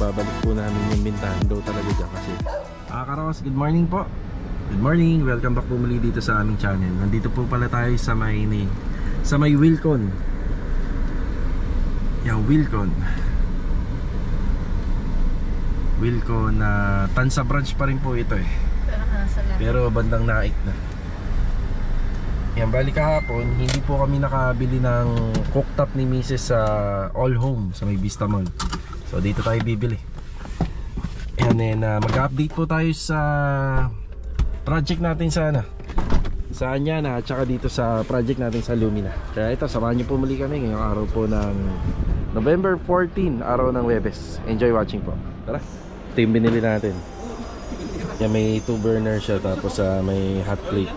ibabalik po namin yung bintahan daw talaga dyan kasi Karos, good morning po. Good morning, welcome back po muli dito sa aming channel. Nandito po pala tayo sa may Wilcon. Yan, Wilcon na Tansa branch pa rin po ito eh. Pero bandang Naik na. Yan, bali kahapon hindi po kami nakabili ng cooktop ni Mrs. sa All Home sa may Vista Mall. So dito tayo bibili. Yan, mag-update po tayo sa project natin sa Anyana at saka dito sa project natin sa Lumina. Kaya ito, samahan niyo po muli kami ngayong araw po ng November 14, araw ng Webes. Enjoy watching po. Tara, ito yung binili natin. Yan, may 2 burner siya tapos may hot plate.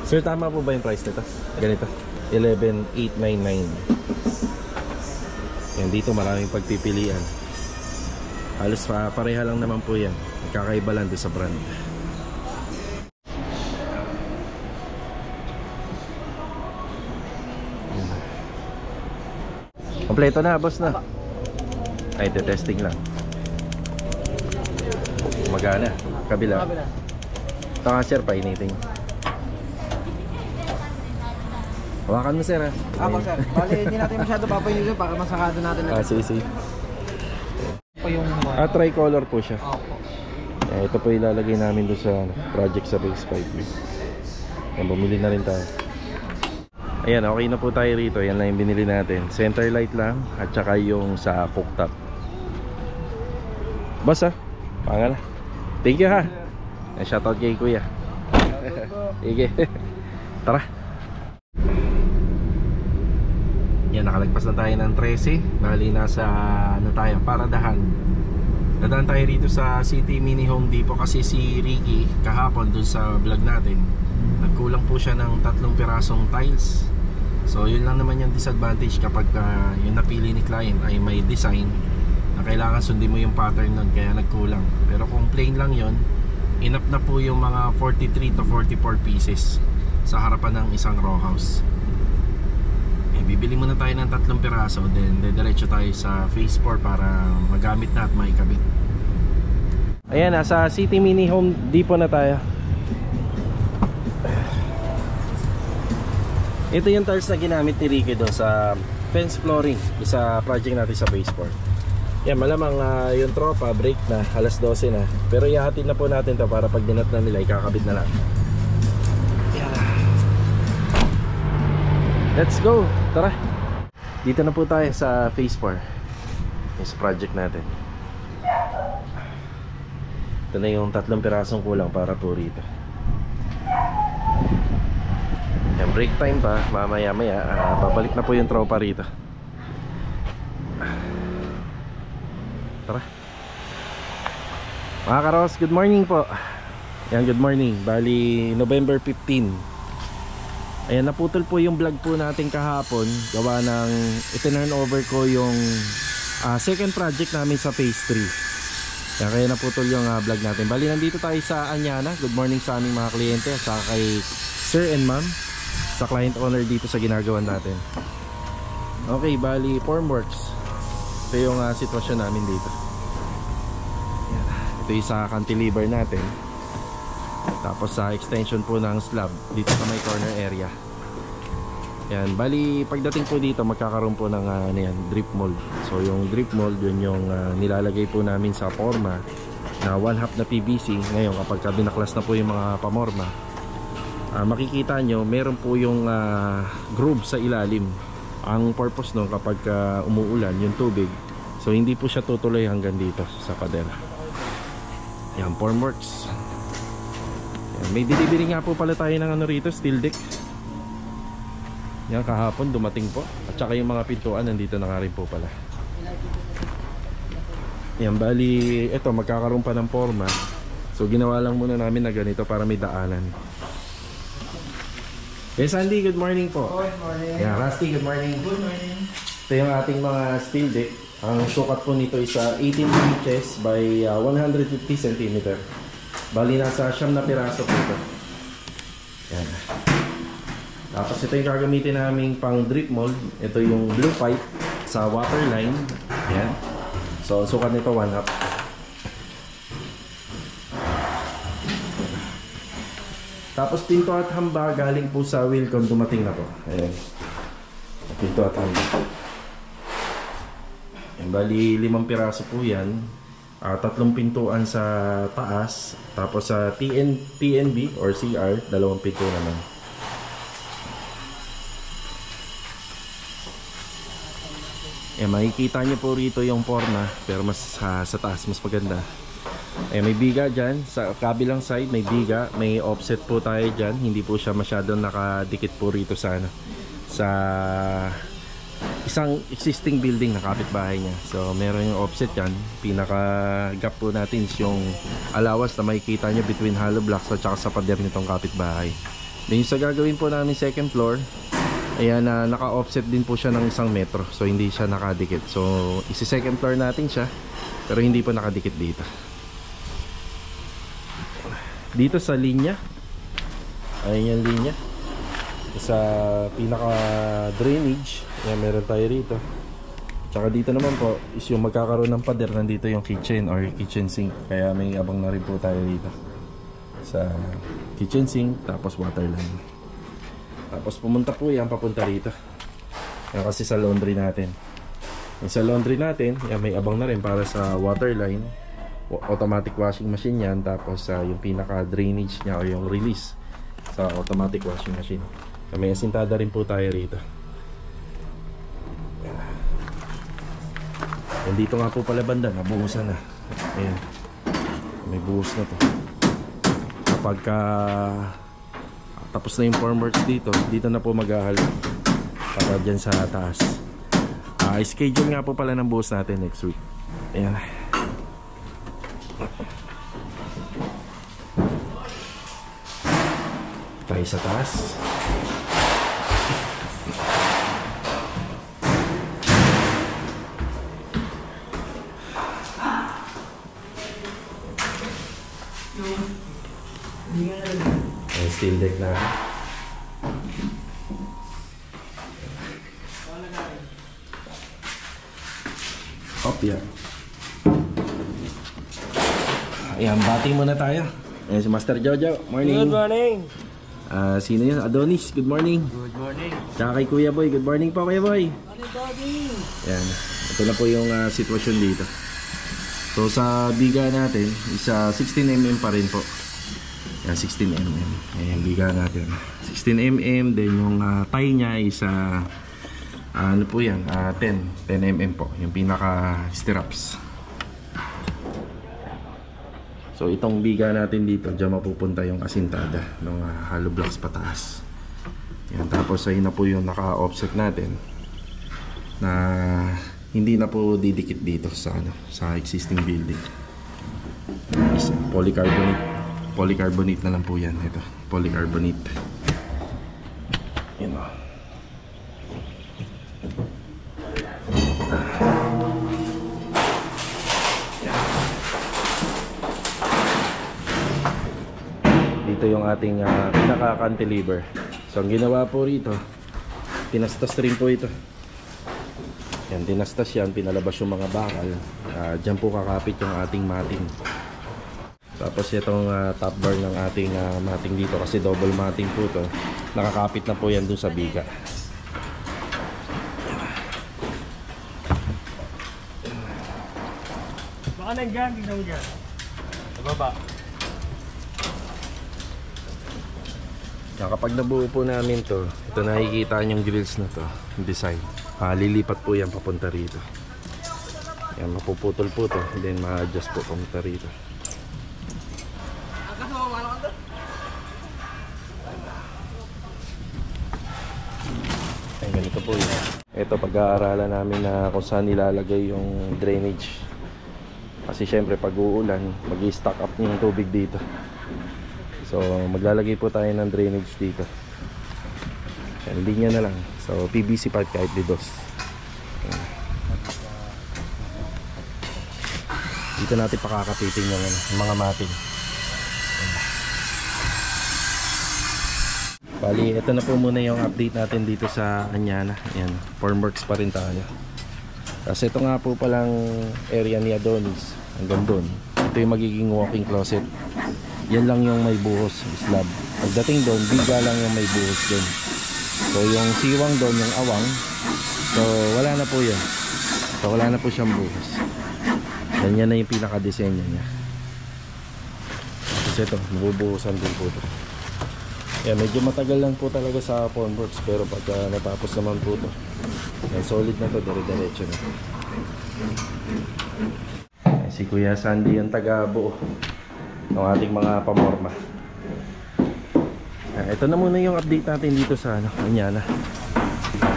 Sir, tama po ba yung price nito? Ganito, 11,899. Yan, dito maraming pagpipilian. Halos pareha lang naman po yan. Kakaiba lang doon sa brand. Kompleto na, boss na. Ay, testing lang. Magana. Kabila. Ito nga sir, painitin. Hawakan mo sir ha. Ako sir. Bali, hindi natin masyado papainitin para masakado natin. Sige. Yung tricolor po siya. Opo. Ito po ilalagay namin doon sa project sa base 5. Yan, bumili na rin tayo. Ayan, okay na po tayo rito. Yan lang yung binili natin. Center light lang at saka yung sa cooktop. Boss ha, pangala. Thank you ha. Shoutout kay kuya. Sige. Tara. Yan, nakalagpas na tayo ng 13. Bali nasa tayo, Paradahan. Dadaan tayo rito sa City Mini Home Depot kasi si Ricky kahapon dun sa vlog natin nagkulang po siya ng 3 pirasong tiles. So yun lang naman yung disadvantage kapag yung napili ni client ay may design na kailangan sundin mo yung pattern nun, kaya nagkulang. Pero kung plain lang yun, enough na po yung mga 43 to 44 pieces sa harapan ng isang row house. Bibili muna tayo ng 3 piraso, then diretso tayo sa phase 4 para magamit na at maikabit. Ayan, nasa City Mini Home Depot na tayo. Ito yung tiles na ginamit ni Ricky doon sa fence flooring sa project natin sa phase 4. Yan, malamang yung tropa break na, alas 12 na. Pero ihahatid na po natin to para pag dinat na nila, ikakabit na lang. Let's go! Tara! Dito na po tayo sa phase 4. Yung project natin. Ito na yung 3 pirasong kulang para po rito. Yan, break time pa. Mamaya babalik na po yung tropa rito. Tara! Mga karos, good morning po. Yan, good morning. Bali, November 15. Ayan, naputol po yung vlog po natin kahapon. Gawa ng itinurn over ko yung second project namin sa phase 3. Kaya naputol yung vlog natin. Bali, nandito tayo sa Anyana. Good morning sa aming mga kliyente at saka kay sir and ma'am, sa client owner dito sa ginagawa natin. Okay, bali, formworks. Ito yung sitwasyon namin dito. Ayan. Ito yung sa cantilever natin. Tapos sa extension po ng slab dito sa may corner area. Yan, bali pagdating po dito magkakaroon po ng drip mold. So yung drip mold yun yung nilalagay po namin sa forma na 1/2 na PVC. Ngayon kapag binaklas na po yung mga pamorma, makikita nyo meron po yung groove sa ilalim. Ang purpose nung kapag umuulan yung tubig, so hindi po siya tutuloy hanggang dito sa pader. Yan, formworks. May delivery nga po pala tayo ng rito, steel deck. Yan, kahapon dumating po. At saka yung mga pintuan nandito na nga rin po pala. Yan, bali ito magkakaroon pa ng forma. So ginawa lang muna namin na ganito para may daanan. Yes, Andy, good morning po. Good morning. Yan, Rusty, good morning. Good morning. Ito yung ating mga steel deck. Ang sukat po nito is 18 inches by 150 cm. Bali nasa 9 na piraso po ito. Yan. Tapos ito yung gagamitin naming pang drip mold. Ito yung blue pipe sa water line. Yan. So sukat nito 1/2. Tapos pinto at hamba galing po sa Wilcon, dumating na po. Ayan. Pinto at hamba. Ayan, bali 5 piraso po yan. 3 pintuan sa taas. Tapos sa TNB or CR, 2 pinto naman. Ayan, makikita nyo po rito yung porna, pero mas sa taas, mas maganda. Eh, may biga dyan, sa kabilang side may biga, may offset po tayo dyan, hindi po siya masyadong nakadikit po rito sa, sa isang existing building na kapitbahay niya. So meron yung offset dyan, pinaka gap po natin yung allowance na makikita nyo between hollow blocks at saka sa pader nitong kapitbahay. Then yung sa gagawin po namin second floor, ayan, naka-offset din po siya ng 1 metro, so hindi siya nakadikit. So isi-second floor natin siya, pero hindi po nakadikit dito. Dito sa linya, ayan yung linya sa pinaka drainage, ayan, meron tayo rito. Tsaka dito naman po is yung magkakaroon ng pader, nandito yung kitchen or kitchen sink, kaya may abang na rin po tayo dito sa kitchen sink, tapos water line. Tapos pumunta po yan papunta rito, yan, kasi sa laundry natin. Yung sa laundry natin, yan, may abang na rin para sa water line, automatic washing machine yan. Tapos yung pinaka drainage nya o yung release sa automatic washing machine. So, may asintada rin po tayo rito. And dito nga po pala banda, nabuhusan na. Ayan, may buhos na to. Kapag tapos na yung formworks dito, dito na po maghahalo para dyan sa taas. Schedule nga po pala ng buhos natin next week. Ayan, tayo sa taas. Ayan, steel deck na. Kopya. Ayan, bating muna tayo. Ayan si Master Jojo. Morning. Good morning. Sino yun? Adonis, good morning. Good morning. Tsaka kay Kuya Boy, good morning po Kuya Boy. Ayan, ito na po yung sitwasyon dito. So sa biga natin, isa 16mm pa rin po. Ayan, 16mm. Ayan, biga natin 16mm. Then yung tie nya is ano po yan, 10mm po. Yung pinaka stirrups. So itong biga natin dito, diyan mapupunta yung asintada ng hollow blocks pataas. Yan, tapos ayun na po yung naka-offset natin na hindi na po didikit dito sa sa existing building. Is polycarbonate na lang po yan. Ito, polycarbonate. Yan o. Ito yung ating pinaka-cantilever. So ang ginawa po rito, tinastas rin po ito. Yan, tinastas yan, pinalabas yung mga bakal. Diyan po kakapit yung ating matting. Tapos itong top bar ng ating matting dito, kasi double matting po to, nakakapit na po yan dun sa biga. Baka nandyan, tignan mo dyan. Sa baba. Kapag nabuo po namin to, ito nakikita yung grills na to, yung design. Lilipat po yan papunta rito. Yan, mapuputol po to, then ma-adjust po papunta rito. Ayan, ganito po yun. Ito, pag-aaralan namin na kung saan nilalagay yung drainage. Kasi syempre pag uulan, mag-i-stock up yung tubig dito. So maglalagay po tayo ng drainage dito. Yan, linya na lang. So PVC pipe kahit didos. Yan. Dito natin pakakapitin yung mga matting. Bali, ito na po muna yung update natin dito sa Anyana. Yan, formworks pa rin tayo. Kasi ito nga po palang area ni Adonis. Hanggang doon. Ito yung magiging walking closet. Yan lang yung may buhos, slab. Pagdating doon, biga lang yung may buhos doon. So yung siwang doon, yung awang, so wala na po yan. So wala na po siyang buhos. Yan na yung pinaka-disenyo niya. Kasi ito, mabubuhusan din po ito. Yan, medyo matagal lang po talaga sa formworks. Pero pagka natapos naman po ito, yan, solid na ito, dire-diretso na. Si Kuya Sandy yung taga-buo ng ating mga pamorma. Ito na muna yung update natin dito sa Anyana.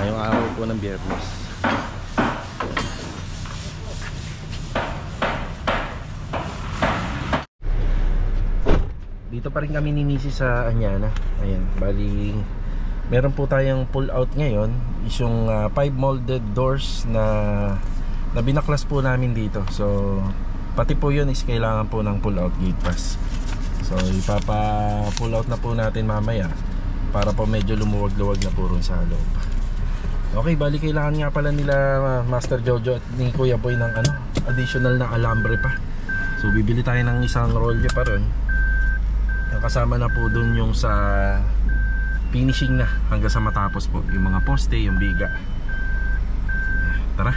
Yung araw po ng Biyernes. Dito pa rin kami ni Mrs. sa Anyana. Ayan, bali meron po tayong pull out ngayon. Is yung 5 molded doors na binaklas po namin dito. So pati po yun is kailangan po ng pull out gate pass. So ipapa-pull out na po natin mamaya para po medyo lumuwag-luwag na po ron sa loob. Okay, bali kailangan nga pala nila Master Jojo at ni Kuya Boy ng additional na alambre pa. So bibili tayo ng isang rolyo pa ron. Yung kasama na po dun yung sa finishing na hanggang sa matapos po yung mga poste, yung biga. Tara.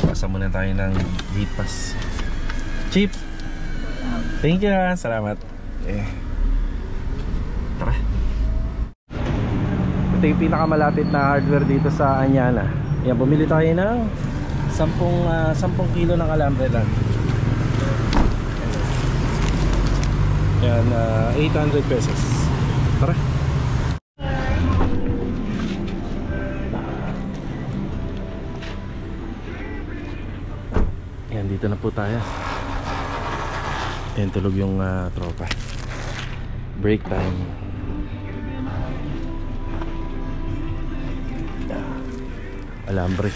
Pasa muna tayo ng gate pass. Chip, thank you, salamat. Tara. Ito yung pinakamalapit na hardware dito sa Anyana. Yan, bumili tayo ng 10 kilo ng alambre lang. Yan, 800 pesos. Tara. Yan, dito na po tayo. Yan, tulog yung tropa. Break time. Alambre.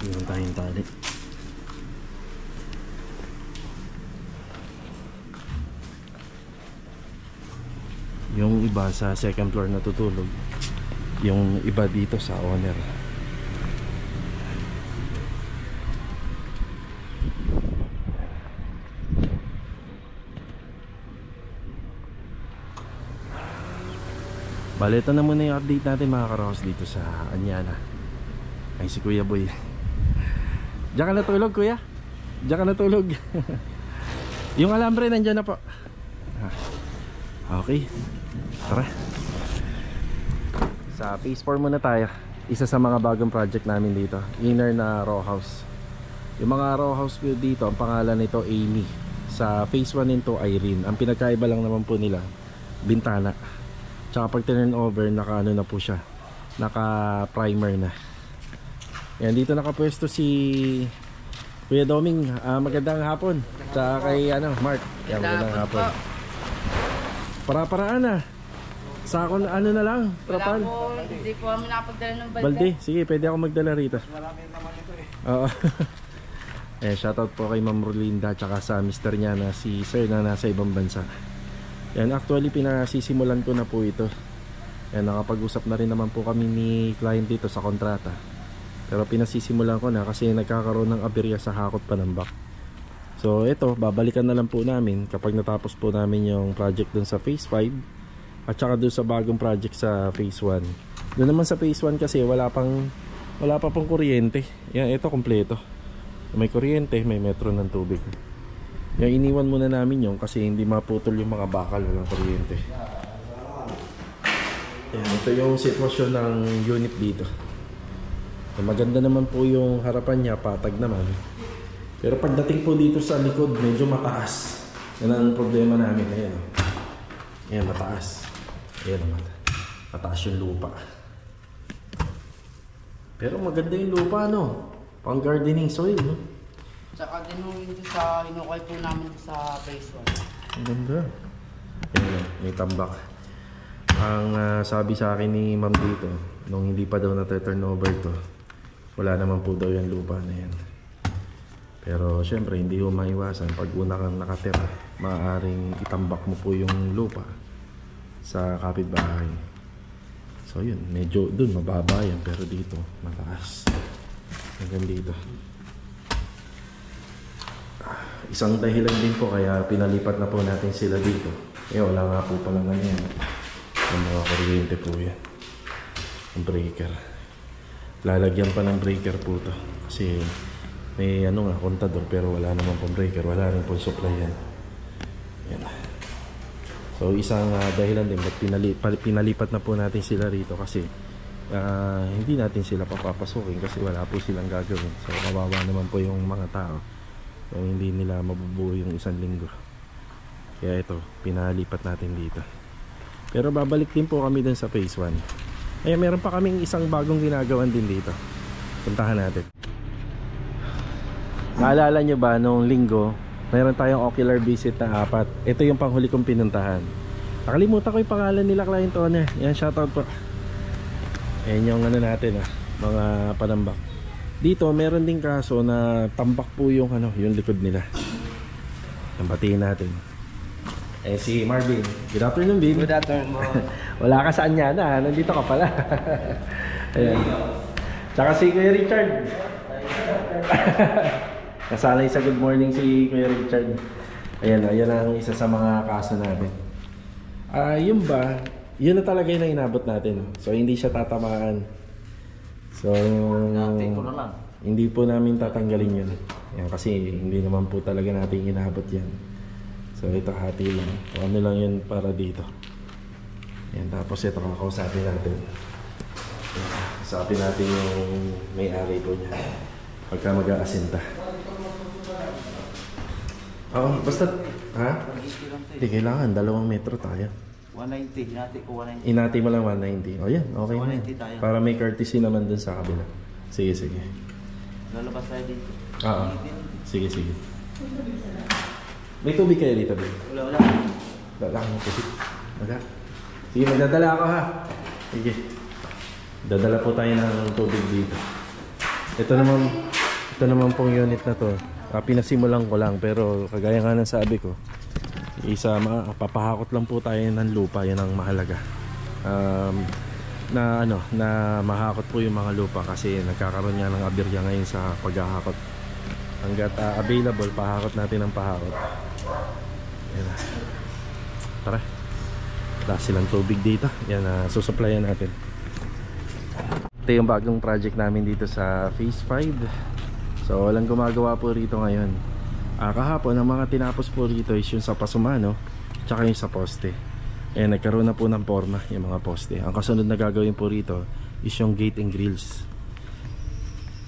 Iwan tayong tali. Yung iba sa second floor natutulog, yung iba dito sa owner. Bale, ito na muna yung update natin mga karos dito sa Anyana. Ay, si Kuya Boy. Diyan ka natulog, Kuya? Diyan ka natulog. Yung alambre nandyan na po. Okay, tara. Sa phase 4 muna tayo. Isa sa mga bagong project namin dito, inner na row house. Yung mga row house dito, ang pangalan nito Amy. Sa phase 1 nito Irene. Ang pinagkaiba lang naman po nila, bintana. Tsaka pag turn over, naka ano na po siya, naka primer na. Yan, dito nakapwesto si Kuya Doming. Magandang hapon. Tsaka kay Mark. Yan, magandang hapon. Para-paraan na. Sa ako ano na lang, trapal. Hindi po kami nakapagdala ng balde. Balde, sige, pwede ako magdala rito. Marami naman ito Oo. Shoutout po kay Ma'am Rolinda tsaka sa mister niya na si Sir na nasa ibang bansa. Yan, actually pinasisimulan ko na po ito. Yan, nakapag-usap na rin naman po kami ni client dito sa kontrata. Pero pinasisimulan ko na kasi nagkakaroon ng aberya sa hakot panambak. So ito, babalikan na lang po namin kapag natapos po namin yung project dun sa phase 5 at saka dun sa bagong project sa phase 1. Dun naman sa phase 1 kasi wala pa pong kuryente. Yan, ito kompleto. May kuryente, may metro ng tubig. Yung iniwan muna namin yung kasi hindi maputol yung mga bakal, walang kuryente. Yan, ito yung sitwasyon ng unit dito. Maganda naman po yung harapan niya, patag naman. Pero pagdating po dito sa likod, medyo mataas. Yan ang problema namin. Ayan, ayan, mataas. Ayan naman, mataas yung lupa. Pero maganda yung lupa, no? Pang gardening soil, no? Tsaka din yung sa hinukay po namin sa phase 1. Ang ganda. Ayan, may tambak. Ang sabi sa akin ni ma'am dito, nung hindi pa daw na-turnover to, wala naman po daw yung lupa na yan. Pero syempre hindi mo maiwasan, pag una kang nakatira, maaaring itambak mo po yung lupa sa kapitbahay. So yun, medyo dun mababa yan, pero dito mataas hanggang dito. Isang dahilan din po kaya pinalipat na po natin sila dito. Wala nga po pala ngayon ang mga kuryente po yan, ang breaker. Lalagyan pa ng breaker po to kasi may kontador, pero wala naman pong breaker, wala rin pong supply yan. Yan. So isang dahilan din ba't pinalipat na po natin sila rito, kasi hindi natin sila papapasukin kasi wala po silang gagawin. So kawawa naman po yung mga tao kung hindi nila mabubuo yung isang linggo. Kaya ito, pinalipat natin dito. Pero babalik din po kami dun sa phase 1. Ay, meron pa kaming isang bagong ginagawan din dito. Puntahan natin. Naalala nyo ba nung linggo, meron tayong ocular visit na 4. Ito yung panghuli kong pinuntahan. Nakalimutan ko yung pangalan nila, client owner. Yan, shoutout po. Ayan yung natin, mga panambak. Dito meron ding kaso na tambak po yung yung likod nila. Batiin natin. Si Marvin. Good afternoon, Vin. Good afternoon. Wala ka saan yan, nandito ka pala. Ayan. Tsaka si Kuya Richard. Nasanay sa good morning si Kuya Richard. Ayan, ayan ang isa sa mga kaso natin. Yun ba, yun na talaga yung inabot natin. So hindi siya tatamaan. So hindi po namin tatanggalin yun. Yan, kasi hindi naman po talaga natin inabot yan. So ito hati lang. So, ano lang yun para dito. Yan, tapos ito kakausapin natin. Kausapin natin yung may-ari po niya pagka mag-aasinta. Basta hindi kailangan, 2 metro tayo. 190, inati ko 190. Inati mo lang 190. O yan, okay na yan. Tayo. Para may courtesy naman dun sa kabila. Sige, sige. Lalabas tayo dito. Sige, sige. May tubig kayo dito, babe? Wala. Wala kang tubig. Wala. Sige, magdadala ako ha. Sige. Dadala po tayo ng tubig dito. Ito naman pong unit na to. Pinasimulan ko lang, pero kagaya nga ng sabi ko, papahakot lang po tayo ng lupa, yan ang mahalaga. Na mahakot po yung mga lupa kasi nagkakaroon nga ng aberya ngayon sa paghahakot. Hanggat available, pahakot natin ang pahakot. Yan na. Tara. Wala silang tubig dito. Yan na, susupplyan natin. Ito yung bagong project namin dito sa phase 5. So walang gumagawa po rito ngayon. Kahapon ang mga tinapos po rito is yung sa Pasumano tsaka yung sa poste. Nagkaroon na po ng forma yung mga poste. Ang kasunod na gagawin po rito is yung gate and grills.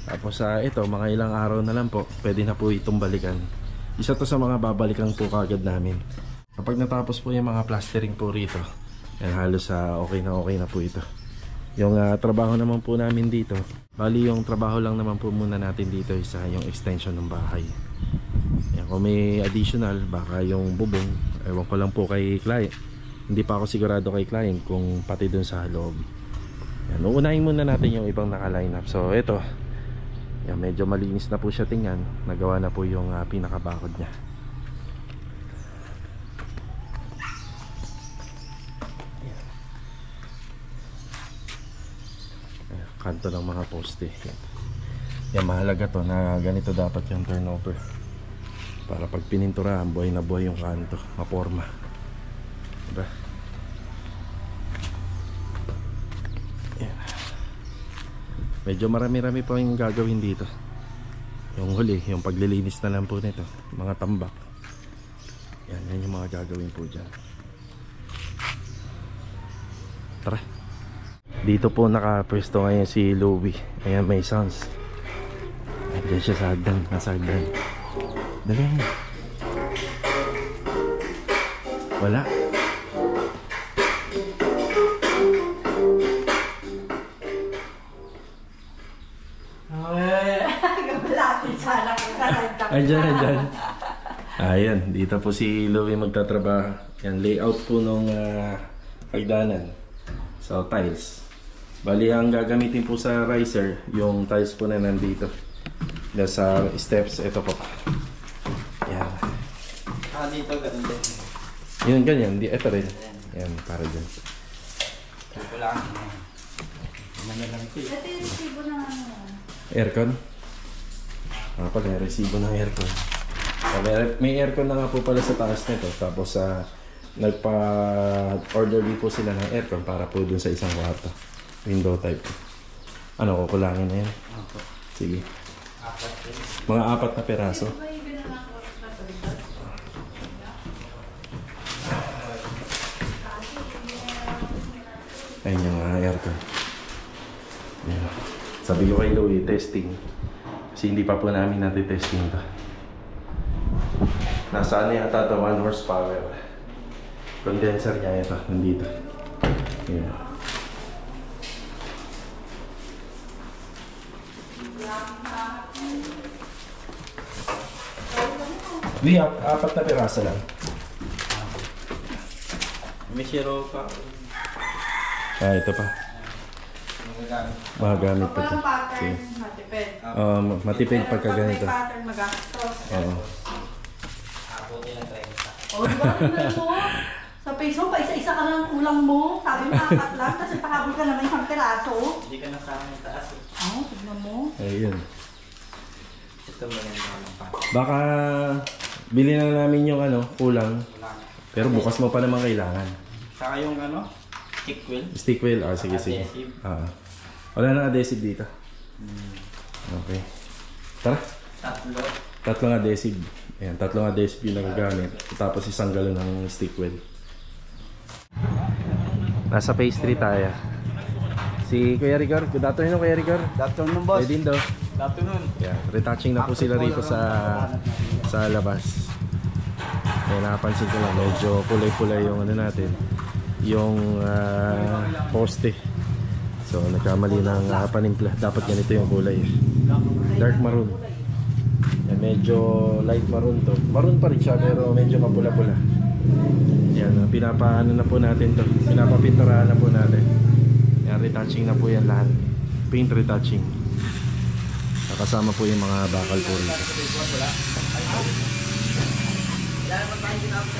Tapos ito, mga ilang araw na lang po, pwede na po itong balikan. Isa to sa mga babalikan po kagad namin. Kapag natapos po yung mga plastering po rito, halos okay na po ito. Yung trabaho naman po namin dito, bali yung trabaho lang naman po muna natin dito is yung extension ng bahay. Yan, kung may additional, baka yung bubong, ewan ko lang po kay client. Hindi pa ako sigurado kay client kung pati dun sa loob. Yan, uunahin muna natin yung ibang naka-line up. So ito, yan, medyo malinis na po siya tingnan. Nagawa na po yung pinakabakod niya. Kanto ng mga poste. Yan, mahalaga to na ganito dapat yung turnover para pag pininturahan, buhay na buhay yung kanto, maporma, diba? Yan. Medyo marami-rami pa yung gagawin dito. Yung huli, yung paglilinis na lang po nito, mga tambak. Yan yung mga gagawin po dyan. Tara. Dito po nakapwesto ngayon si Louie. Ayan, may sounds. Diyan siya sa hagdan. Nasa hagdan. Dali. Wala. Gabalapit sana kita. Andyan. Ayan, dito po si Louie magtatrabaho. Yan, layout po nung hagdanan. So, tiles. Bali, ang gagamitin po sa riser, yung tiles po na nandito. Dahil sa steps, ito po. Yan. Dito ganun din. Yun, ganyan. Ito rin. Yan, para dyan. Ito lang. Manalang ito. Ito yung resibo na ano. Aircon? Pala, resibo ng aircon. May aircon na nga po pala sa taas nito. Tapos nagpa-order din po sila ng aircon para po dun sa isang kwarto. Window type. Ano, kukulangin na yan? Sige. Mga 4 na peraso. Ayun yung aircon. Ayan. Sabi ko kay Louie, testing. Kasi hindi pa po namin natin-testing ito. Nasa ano yata ito, 1 horsepower. Condenser niya ito, nandito. Ayan. Hindi, 4 na piraso lang. May zero pa. Ito pa. Magamit pa ito. Walang pattern, matipid. Matipid pagka ganito. May pattern, magastos. Oo. O, diba? Tingnan mo. Sa peso, pa isa-isa ka ng ulang mo. Sabi mo, apat lang. Kasi pahabol ka naman isang peraso. Hindi ka nasama yung taas. Tignan mo. Ayun. Ito ba yung pa? Baka bilhin lang namin yung kulang. Pero bukas mo pa naman kailangan. Saka yung stick wheel. Stick wheel? Sige, sige. Adhesive. Wala na adhesive dito. Okay. Tara. 3 adhesive. Ayan, 3 adhesive yung nagagamit. Tapos 1 galon ng stick wheel. Nasa pastry tayo. Si Kuya Rigor. Good afternoon, Kuya Rigor. Good afternoon, boss. Pwede do. Good afternoon. Yeah, retouching na po sila rito sa labas. Kaya napansin ko lang, medyo kulay-kulay yung natin. Yung poste. So nagkamali ng panimpla. Dapat ganito yung kulay. Dark maroon. Yan, medyo light maroon to. Maroon pa rin siya pero medyo mapula-pula. Yan, pinapaano na po natin to. Pinapapinturahan na po natin. Yan, retouching na po yan lahat. Paint retouching. Nakasama po yung mga bakal po rito.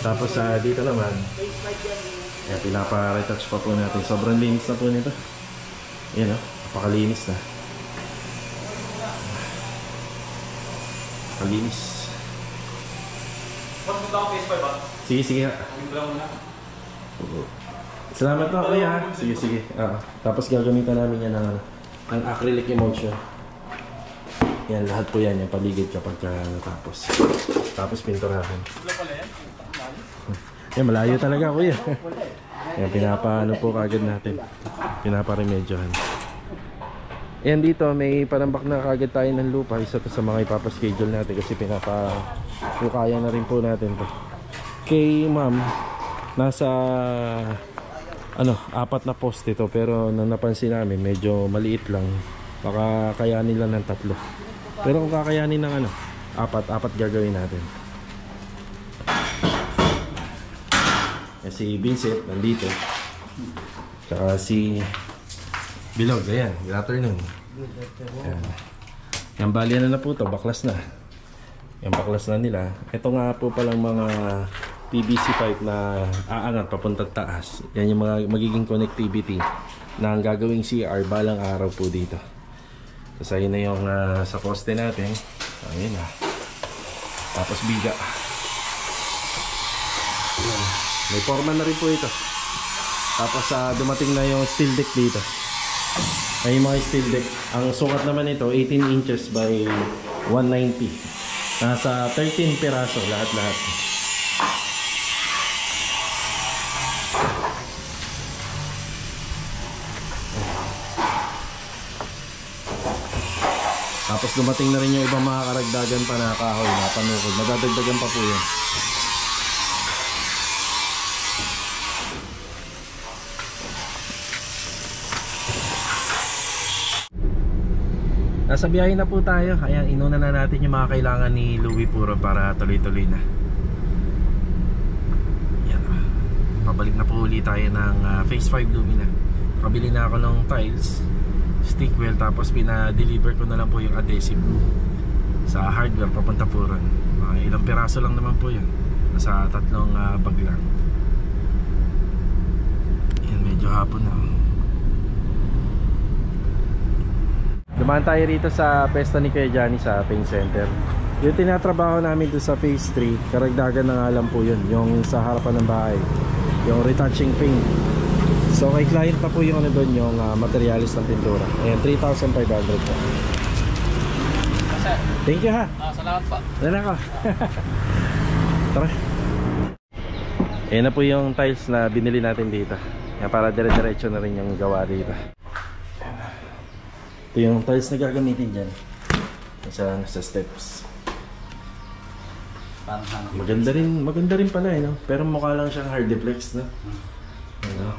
Tapos dito naman, yan, pinapa-retouch pa po natin. Sobrang linis na po nito. Yan, napakalinis na. Napakalinis. Sige, sige. Salamat na kuya. Sige, sige. Tapos gagamitan namin yan ng acrylic emulsion. Yan, lahat po yan. Yung paligid kapag natapos. Tapos pinturahan. Yan, malayo talaga kuya. Yan, pinapaano po kagad natin. Pinaparemedyohan. Yan dito, may panambak na kagad tayo ng lupa. Isa to sa mga ipapaschedule natin kasi pinapakukaya na rin po natin to. Kay ma'am, nasa 4 na post ito pero nang napansin namin medyo maliit lang. Baka kayanin lang ng 3. Pero kung kakayanin ng 4 gagawin natin. Si Vincent nandito. Tsaka si Bilog, ayan, good afternoon. Ayan. Yan, bali na po to, baklas na. Yan, baklas na nila. Ito nga po palang mga PVC pipe na aangat papuntang taas. Yan yung mga magiging connectivity na ang gagawing CR balang araw po dito. Tapos ayun na yung sa poste natin. Ayun na. Tapos biga. Ayan. May forma na rin po ito. Tapos dumating na yung steel deck dito. Ay mga steel deck. Ang sukat naman ito 18 inches by 190. Nasa 13 piraso lahat-lahat. Tapos dumating na rin yung ibang mga karagdagan pa na kahoy na panukod. Madadagdagan pa po yun. Nasa biyahe na po tayo. Ayan, inuna na natin yung mga kailangan ni Louie Puro para tuloy-tuloy na. uli tayo ng Phase 5 Lumina. Kabili na ako ng tiles, stick wheel, tapos pina-deliver ko na lang po yung adhesive sa hardware papunta po ron. Ilang piraso lang naman po yun, nasa 3 bag lang. Yan, medyo hapon na. Dumaan tayo rito sa pesta ni Kuya Johnny sa paint center. Yung tinatrabaho namin doon sa phase 3, karagdagan na nga lang po yun, yung sa harapan ng bahay, yung retouching paint. So kay client pa po yung ano doon, yung materialis ng pintura. Ayan, 3,500 po. Thank you ha. Salamat po. Dala ko. Tara. Ayan na po yung tiles na binili natin dito. Yan, para dire-diretso na rin yung gawa dito. Ito yung tiles na gagamitin dyan. Sa steps. Maganda rin pala no? Pero mukha lang siyang hardiplex no? Ano?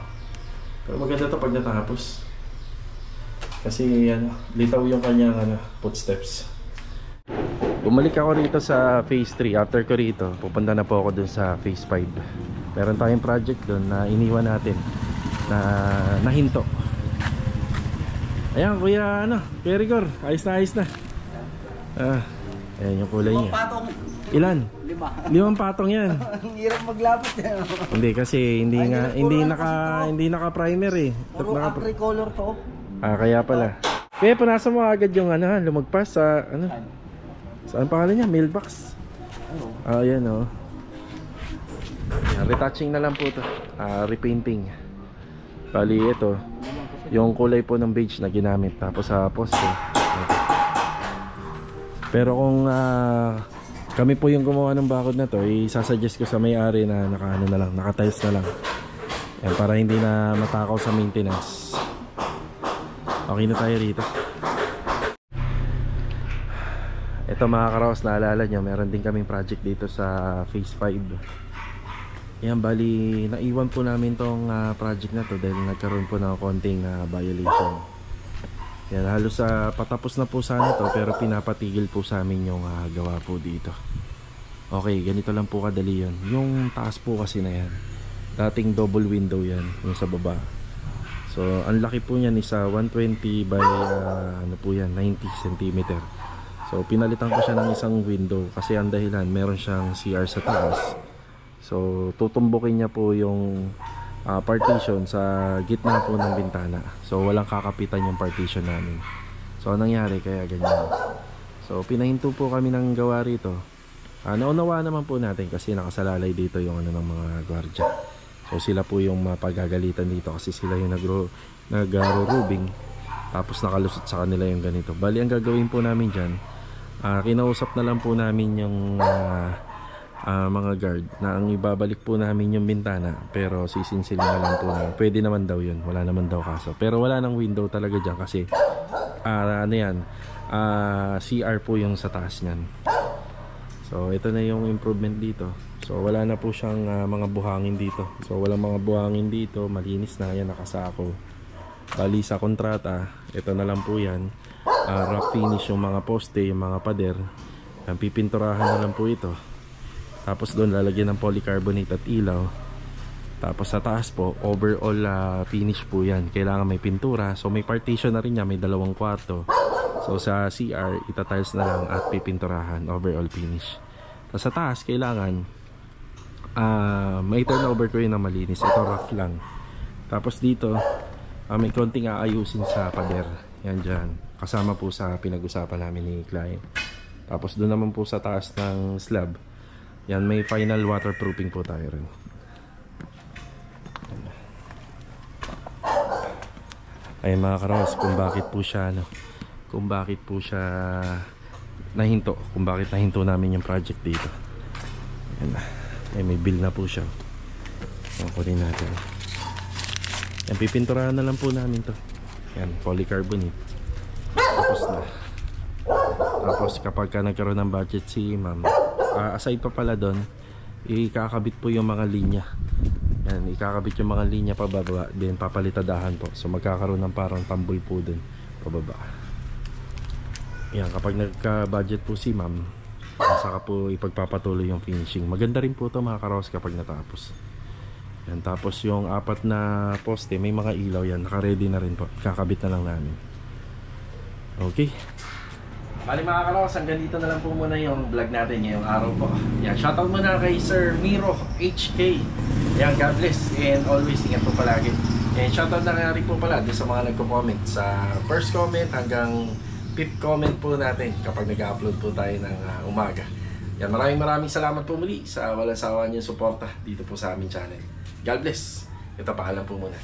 Pero maganda to pag natapos. Kasi litaw yung kanyang footsteps. Bumalik ako rito sa phase 3. After ko rito, pupunta na po ako dun sa phase 5. Meron tayong project dun na iniwan natin na nahinto. Ayan, Kuya Rigor, ayos na. Ayan yung kulay niya. Patong. Ilan? 5 patong yan. Ang hirap maglapit eh. Hindi kasi hindi naka-primer eh. Puro agricolor to. Kaya pala. Kaya punasa mo agad yung lumagpas sa saan pangalan niya? Mailbox. Ayan oh. Retouching na lang po to. Repainting. Bali ito yung kulay po ng beige na ginamit, tapos sa poste. Pero kung kami po yung gumawa ng bakod na to, isasuggest ko sa may-ari na naka-tiles na lang. Yan, para hindi na matakaw sa maintenance. Okay na tayo rito. Ito mga karaos, naalala nyo, meron din kaming project dito sa phase 5. Yan, bali naiwan po namin tong project na to dahil nagkaroon po ng konting violation. Yan, halos patapos na po sana to, pero pinapatigil po sa amin yung gawa po dito. Okay, ganito lang po kadali yun. Yung taas po kasi na yan, dating double window yan, yung sa baba. So ang laki po niyan is 120 by 90 cm. So pinalitan ko siya ng isang window kasi ang dahilan meron siyang CR sa taas. So tutumbukin niya po yung partition sa gitna po ng bintana. So walang kakapitan yung partition namin. So anong nangyari kaya ganyan. So pinahinto po kami ng gawa rito. Naunawa naman po natin kasi nakasalalay dito yung ng mga gwardiya. So sila po yung mapagagalitan dito kasi sila yung nag-rubing tapos nakalusot sa kanila yung ganito. Bali ang gagawin po namin dyan, kinausap na lang po namin yung mga guard na ang ibabalik po namin yung bintana, pero sisinsilin na lang po namin. Pwede naman daw yun, wala naman daw kaso, pero wala nang window talaga dyan kasi CR po yung sa taas nyan. So ito na yung improvement dito. So wala na po siyang mga buhangin dito. So walang mga buhangin dito, malinis na yan, nakasako. Bali sa kontrata, ito na lang po yan, rough finish yung mga poste, yung mga pader. Pipinturahan na lang po ito. Tapos doon lalagyan ng polycarbonate at ilaw. Tapos sa taas po, overall finish po yan. Kailangan may pintura. So may partition na rin niya, may 2 kwarto. So sa CR, itatiles na lang at pipinturahan, overall finish. Tapos sa taas, kailangan may turnover ko yun na malinis. Ito rough lang. Tapos dito, may konting aayusin sa pader. Yan dyan. Kasama po sa pinag-usapan namin ni client. Tapos doon naman po sa taas ng slab, yan, may final waterproofing po tayo rin. Ay mga karos, kung bakit po siya nahinto, kung bakit nahinto namin yung project dito. Yan, may bill na po siya. Kunin natin. Yan, pipinturahan na lang po namin to. Yan, polycarbonate. Tapos na. Tapos kapag nagkaroon ng budget si ma'am, aside pa pala doon, ikakabit po yung mga linya. Yan, ikakabit yung mga linya pababa, then papalitadahan po. So magkakaroon ng parang tambol po doon pababa. Yan, kapag nagka-budget po si ma'am, saka po ipagpapatuloy yung finishing. Maganda rin po ito mga karos kapag natapos. Yan, tapos yung 4 na poste, may mga ilaw yan. Naka-ready na rin po. Kakabit na lang namin. Okay. Bali mga kalakas, hanggang dito na lang po muna yung vlog natin ngayong araw po. Yan, shoutout muna kay Sir Miro HK. Yan, God bless and always ingat po palagi. And shoutout na nga rin po pala doon sa mga nagko-comment sa first comment hanggang 5th comment po natin kapag nag-upload po tayo ng umaga. Yan, maraming salamat po muli sa walang sawa niyong suporta dito po sa aming channel. God bless. Ito, paalam po muna.